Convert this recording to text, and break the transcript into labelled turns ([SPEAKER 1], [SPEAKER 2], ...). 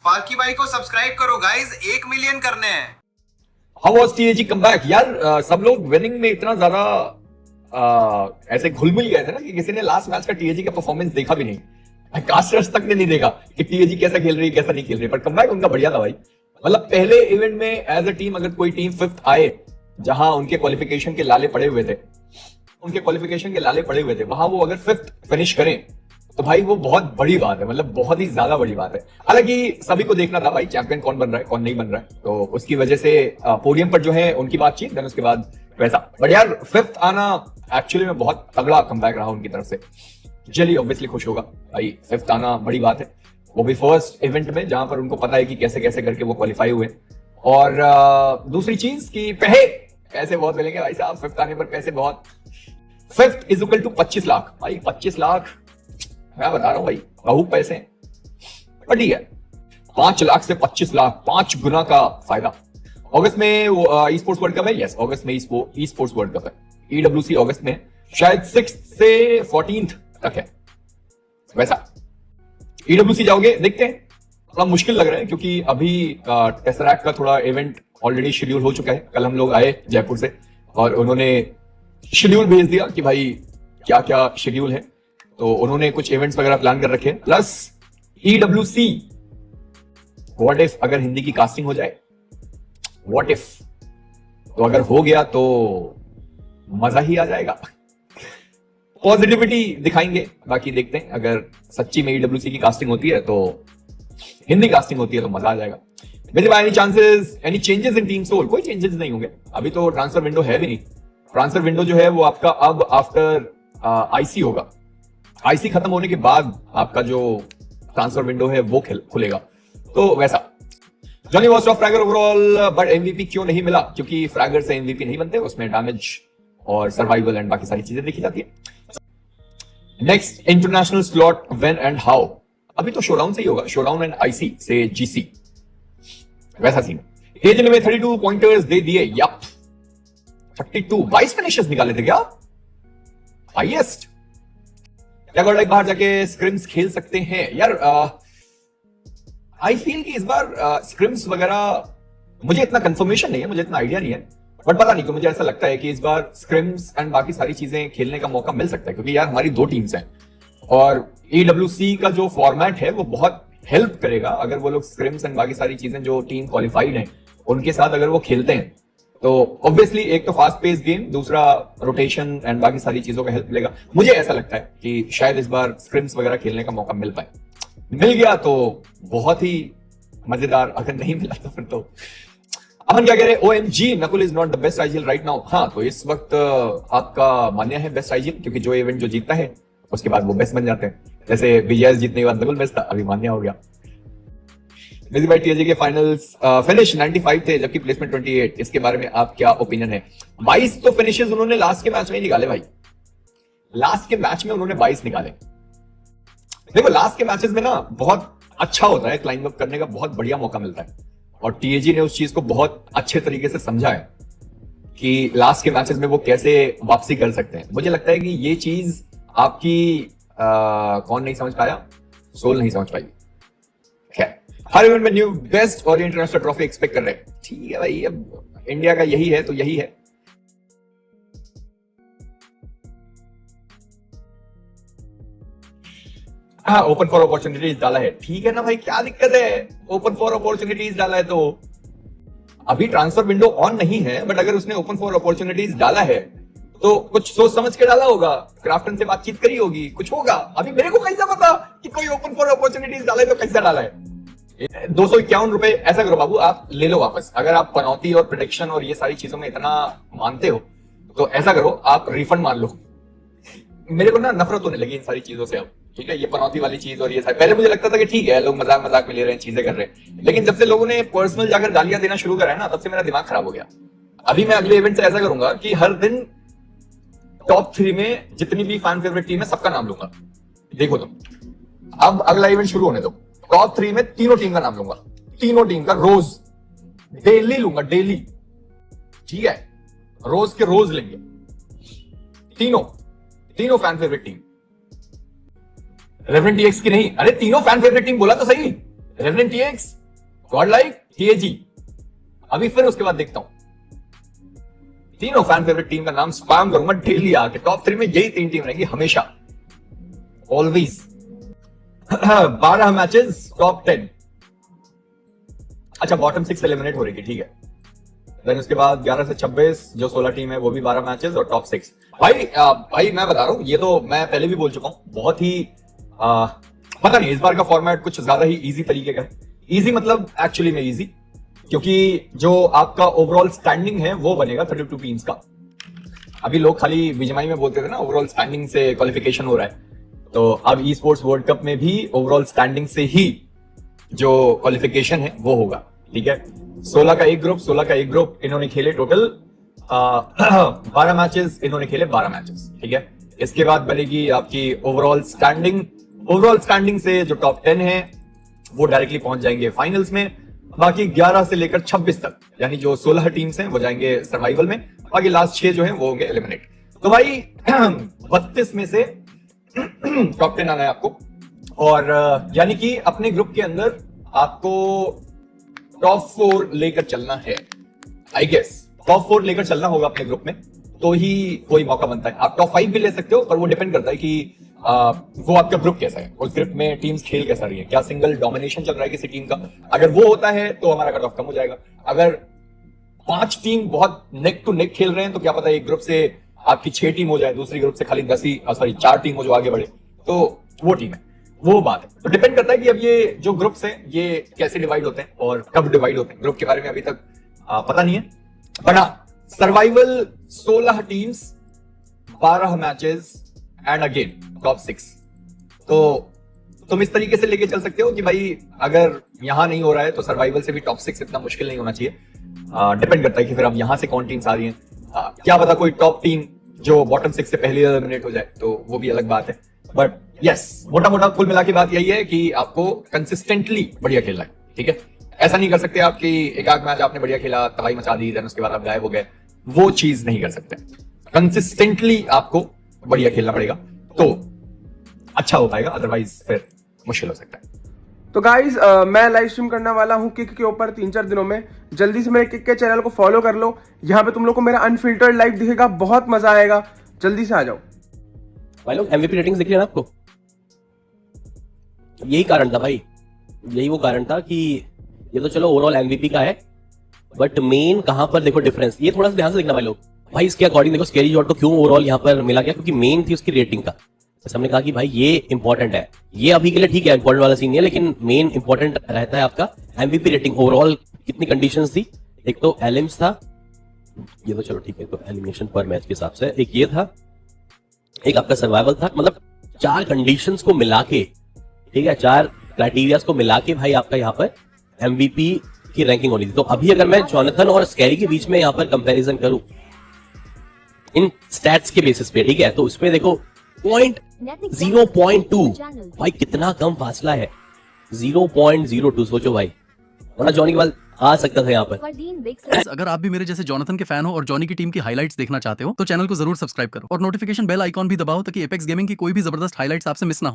[SPEAKER 1] पालकी भाई को सब्सक्राइब करो गाइस, 1 मिलियन करने हैं।
[SPEAKER 2] हाउ वाज टीएजी कमबैक यार? सब लोग विनिंग में इतना ज्यादा ऐसे घुल मिल गए थे ना कि किसी ने लास्ट मैच का टीएजी का परफॉर्मेंस देखा भी नहीं। कास्टर्स तक ने नहीं देखा कि टीएजी कैसा खेल रही है कैसा नहीं खेल रही, पर कमबैक उनका बढ़िया था भाई। मतलब पहले इवेंट में एज अ टीम अगर कोई टीम फिफ्थ आए जहां उनके क्वालिफिकेशन के लाले पड़े हुए थे, वहां वो अगर फिफ्थ फिनिश करें तो भाई वो बहुत बड़ी बात है, मतलब बहुत ही ज्यादा बड़ी बात है। हालांकि सभी को देखना था भाई चैंपियन कौन बन रहा है कौन नहीं बन रहा है, तो उसकी वजह से पोडियम पर जो है उनकी बातचीत, देन उसके बाद वैसा। बट यार फिफ्थ आना एक्चुअली में बहुत तगड़ा कमबैक रहा उनकी तरफ से। जली ऑब्वियसली खुश होगा भाई, फिफ्थ आना बड़ी बात है, वो भी फर्स्ट इवेंट में जहां पर उनको पता है कि कैसे कैसे करके वो क्वालिफाई हुए। और दूसरी चीज की पैसे बहुत मिलेंगे भाई साहब फिफ्थ आने पर, पैसे बहुत। Fifth is equal to 25 lakh भाई, 25 लाख मैं बता रहा हूं भाई, बहुत पैसे हैं। पर ठीक है, 5 लाख से 25 लाख, 5 गुना का फायदा। अगस्त में ई स्पोर्ट्स वर्ल्ड कप है, यस अगस्त में ई स्पोर्ट्स वर्ल्ड कप है। ईडब्ल्यूसी अगस्त में शायद 6 से 14 तक है वैसा। ईडब्ल्यूसी जाओगे, देखते हैं, थोड़ा मुश्किल लग रहा है क्योंकि अभी टेसरैक्ट का थोड़ा इवेंट ऑलरेडी शेड्यूल हो चुका है। कल हम लोग आए जयपुर से और उन्होंने शेड्यूल भेज दिया कि भाई क्या क्या शेड्यूल है, तो उन्होंने कुछ इवेंट्स वगैरह प्लान कर रखे हैं। प्लस ईडब्ल्यूसी व्हाट इफ अगर हिंदी की कास्टिंग हो जाए, व्हाट इफ, तो अगर हो गया तो मजा ही आ जाएगा। पॉजिटिविटी दिखाएंगे, बाकी देखते हैं अगर सच्ची में ईडब्ल्यूसी की कास्टिंग होती है तो, हिंदी कास्टिंग होती है तो मजा आ जाएगा। वैसे by any chances any changes in team soul? कोई चेंजेस नहीं होंगे, अभी तो ट्रांसफर विंडो है भी नहीं। ट्रांसफर विंडो जो है वो आपका अब आफ्टर आईसी होगा, आईसी खत्म होने के बाद आपका जो ट्रांसफर विंडो है वो खुलेगा, तो वैसा। Johnny was of fragger overall, but MVP क्यों नहीं मिला? क्योंकि फ्रैगर से एमवीपी नहीं बनते, उसमें डैमेज और सर्वाइवल एंड बाकी सारी चीजें देखी जाती है। Next international slot when and how? अभी तो शोडाउन से ही होगा, शोडाउन एंड आईसी से जीसी, वैसा सीन। हेजन में 32 पॉइंटर्स दे दिए, यप 32 22 फिनिशेस निकाले थे क्या? हाईएस्ट। क्या गॉड लाइक बाहर जाके स्क्रिम्स खेल सकते हैं? यार आई फील कि इस बार स्क्रिम्स वगैरह, मुझे इतना कंफर्मेशन नहीं है, मुझे इतना आइडिया नहीं है, बट पता नहीं क्यों मुझे ऐसा लगता है कि इस बार स्क्रिम्स एंड बाकी सारी चीजें खेलने का मौका मिल सकता है, क्योंकि यार हमारी 2 टीम्स हैं और ईडब्ल्यूसी का जो फॉर्मेट है वो बहुत हेल्प करेगा अगर वो लोग स्क्रिम्स एंड बाकी सारी चीजें जो टीम क्वालिफाइड हैं उनके साथ अगर वो खेलते हैं, तो ऑब्वियसली एक तो फास्ट पेस गेम, दूसरा रोटेशन एंड बाकी सारी चीजों का हेल्प मिलेगा। मुझे ऐसा लगता है कि शायद इस बार स्क्रिम्स वगैरह खेलने का मौका मिल पाए। मिल गया तो बहुत ही मजेदार, अगर नहीं मिला तो फिर तो। अमन क्या कह रहे हैं? OMG Nakul is not the best IGL right now. हाँ, तो इस वक्त आपका मान्य है बेस्ट आईजीएल, क्योंकि जो इवेंट जो जीतता है उसके बाद वो बेस्ट बन जाते हैं। जैसे बीजीएस जीतने के बाद नकुल बेस्ट था, अभी मान्य हो गया। बिजी बाई टीएजी के फाइनल्स फिनिश 95 थे जबकि प्लेसमेंट 28, इसके बारे में आप क्या ओपिनियन है? 22 तो फिनिशेस उन्होंने लास्ट के मैच में ही निकाले भाई, लास्ट के मैच में उन्होंने 22 निकाले। देखो लास्ट के मैचेस में ना बहुत अच्छा होता है, क्लाइंब अप करने का बहुत बढ़िया मौका मिलता है, और टीएजी ने उस चीज को बहुत अच्छे तरीके से समझा है कि लास्ट के मैचेस में वो कैसे वापसी कर सकते हैं। मुझे लगता है कि ये चीज आपकी कौन नहीं समझ पाया? सोल नहीं समझ पाई। खैर, हर इवेंट में न्यू बेस्ट और इंटरनेशनल ट्रॉफी एक्सपेक्ट कर रहे हैं। ठीक है भाई, अब इंडिया का यही है तो यही है। हाँ, ओपन फॉर अपॉर्चुनिटीज डाला है, ठीक है ना भाई, क्या दिक्कत है? ओपन फॉर अपॉर्चुनिटीज डाला है तो अभी ट्रांसफर विंडो ऑन नहीं है, बट अगर उसने ओपन फॉर अपॉर्चुनिटीज डाला है तो कुछ सोच समझ के डाला होगा, क्राफ्टन से बातचीत करी होगी, कुछ होगा। अभी मेरे को कैसा पता कि कोई ओपन फॉर अपॉर्चुनिटीज डाला है तो कैसा डाला है? 251 रुपए। ऐसा करो बाबू, आप ले लो वापस। अगर आप पनौती और प्रोटेक्शन और ये सारी चीजों में इतना मानते हो तो ऐसा करो, आप रिफंड मान लो। मेरे को ना नफरत होने लगी इन सारी चीजों से अब, ठीक है? ये पनौती वाली चीज और ये सारी, पहले मुझे लगता था कि ठीक है लोग मजाक मजाक में ले रहे हैं, चीजें कर रहे हैं, लेकिन जब से लोगों ने पर्सनल जाकर गालियां देना शुरू करा है ना, तब से मेरा दिमाग खराब हो गया। अभी मैं अगले इवेंट से ऐसा करूंगा कि हर दिन टॉप 3 में जितनी भी फैन फेवरेट टीम है सबका नाम लूंगा। देखो तुम, अब अगला इवेंट शुरू होने दो, टॉप 3 में तीनों टीम का नाम लूंगा, तीनों टीम का रोज डेली लूंगा, डेली, ठीक है? रोज के रोज लेंगे तीनों fan favourite team. Reverent DX की नहीं, अरे तीनों फैन फेवरेट टीम बोला तो सही, रेवेनेंट टीएक्स, गॉडलाइक, टीएजी। अभी फिर उसके बाद देखता हूं, तीनों फैन फेवरेट टीम का नाम स्पैम करूंगा डेली आके। टॉप 3 में यही 3 टीम रहेंगी हमेशा, ऑलवेज। 12 matches, top 10। अच्छा, बॉटम 6 एलिमिनेट हो रही थी, ठीक है। देन उसके बाद 11 से 26 जो 16 टीम है वो भी 12 मैचेस और टॉप 6। भाई मैं बता रहा हूं, ये तो मैं पहले भी बोल चुका हूं, बहुत ही पता नहीं, इस बार का फॉर्मेट कुछ ज्यादा ही इजी तरीके का है। इजी मतलब एक्चुअली में इजी, क्योंकि जो आपका ओवरऑल स्टैंडिंग है वो बनेगा 32 टीम्स का। अभी लोग खाली बीजीएमआई में बोलते थे ना ओवरऑल स्टैंडिंग से क्वालिफिकेशन हो रहा है, तो अब ई स्पोर्ट्स वर्ल्ड कप में भी ओवरऑल स्टैंडिंग से ही जो क्वालिफिकेशन है वो होगा, ठीक है। 16 का एक ग्रुप इन्होंने खेले टोटल 12 मैचेस, इन्होंने खेले 12 मैचेस, ठीक है। इसके बाद बनेगी आपकी ओवरऑल स्टैंडिंग से जो टॉप 10 है वो डायरेक्टली पहुंच जाएंगे फाइनल्स में। बाकी 11 से लेकर 26 तक, यानी जो 16 टीम्स हैं वो जाएंगे सर्वाइवल में, बाकी लास्ट 6 जो हैं वो होंगे एलिमिनेट। तो भाई 32 में से टॉप 10 आना है आपको, और यानी कि अपने ग्रुप के अंदर आपको टॉप 4 लेकर चलना है। आई गेस टॉप 4 लेकर चलना होगा अपने ग्रुप में, तो ही कोई मौका बनता है। आप टॉप 5 भी ले सकते हो, पर वो डिपेंड करता है कि वो आपका ग्रुप कैसा है, उस ग्रुप में टीम्स खेल कैसा रही है, क्या सिंगल डोमिनेशन चल रहा है किसी टीम का। अगर वो होता है तो हमारा कट ऑफ कम हो जाएगा। अगर 5 टीम बहुत नेक टू नेक खेल रहे हैं तो क्या पता एक ग्रुप से आपकी 6 टीम हो जाए, दूसरी ग्रुप से खाली 4 टीम हो जो आगे बढ़े, तो वो टीम है, वो बात है। तो डिपेंड करता है कि अब ये जो ग्रुप्स हैं ये कैसे डिवाइड होते हैं और कब डिवाइड होते हैं, ग्रुप के बारे में अभी तक पता नहीं है। पर survival 16 teams, 12 matches and again top 6। तो तुम इस तरीके से लेके चल सकते हो कि भाई अगर यहां नहीं हो रहा है तो सर्वाइवल से भी टॉप 6 इतना मुश्किल नहीं होना चाहिए। डिपेंड करता है कि फिर अब यहां से कौन टीम्स आ रही हैं। क्या पता कोई टॉप टीम जो बॉटम 6 से पहले एलिमिनेट हो जाए, तो वो भी अलग बात है। बट यस, मोटा मोटा कुल मिला के बात यही है कि आपको कंसिस्टेंटली बढ़िया खेलना है, ठीक है। ऐसा नहीं कर सकते आप कि एक आध मैच आपने बढ़िया खेला, तबाही मचा दी, देन उसके बाद आप गायब हो गए, वो चीज नहीं कर सकते। कंसिस्टेंटली आपको बढ़िया खेलना पड़ेगा तो अच्छा हो पाएगा, अदरवाइज फिर मुश्किल हो सकता है।
[SPEAKER 3] तो गाइज मैं लाइव स्ट्रीम करने वाला हूँ किक के ऊपर 3-4 दिनों में। जल्दी से मेरे किक के चैनल को फॉलो कर लो, यहाँ पे तुम लोग को मेरा अनफिल्टर्ड लाइव दिखेगा, बहुत मजा आएगा। जल्दी से आ जाओ
[SPEAKER 4] भाई लोग। एमवीपी रेटिंग्स दिख रही है ना आपको, यही कारण था भाई, यही वो कारण था कि ये तो चलो ओवरऑल एमवीपी का है, बट मेन कहां पर देखो डिफरेंस, ये थोड़ा सा ध्यान से देखना भाई लोग। भाई इसके अकॉर्डिंग देखो स्कैरी जॉट को क्यों ओवरऑल यहाँ पर मिला गया, क्योंकि मेन थी उसकी रेटिंग का। जैसे हमने कहा कि भाई ये इंपॉर्टेंट है, ये अभी के लिए ठीक है, इंपॉर्टेंट वाला सीन नहीं है, लेकिन मेन इंपॉर्टेंट रहता है आपका एमवीपी रेटिंग। ओवरऑल कितनी कंडीशंस थी, एक तो एलिम्स था, ये तो चलो ठीक है, तो एलिमिनेशन पर मैच के हिसाब से एक ये था, एक आपका सर्वाइवल था। मतलब 4 कंडीशंस को मिला के, ठीक है, 4 क्राइटेरियाज को मिला के भाई आपका यहाँ पर एमवीपी की रैंकिंग होनी थी। तो अभी अगर मैं जॉनथन और स्कैरी के बीच में यहाँ पर कंपैरिजन करूं इन स्टैट्स के बेसिस पे, ठीक है, तो उसमें देखो 0.2 भाई कितना कम फासला है, 0.02। सोचो भाई, वरना जॉनी के बाद आ सकता था यहाँ पर।
[SPEAKER 5] अगर आप भी मेरे जैसे जॉनथन के फैन हो और जॉनी की टीम की हाइलाइट्स देखना चाहते हो तो चैनल को जरूर सब्सक्राइब करो और नोटिफिकेशन बेल आइकॉन भी दबाओ ताकि एपेक्स गेमिंग की कोई भी जबरदस्त हाइलाइट्स आपसे मिस ना हो।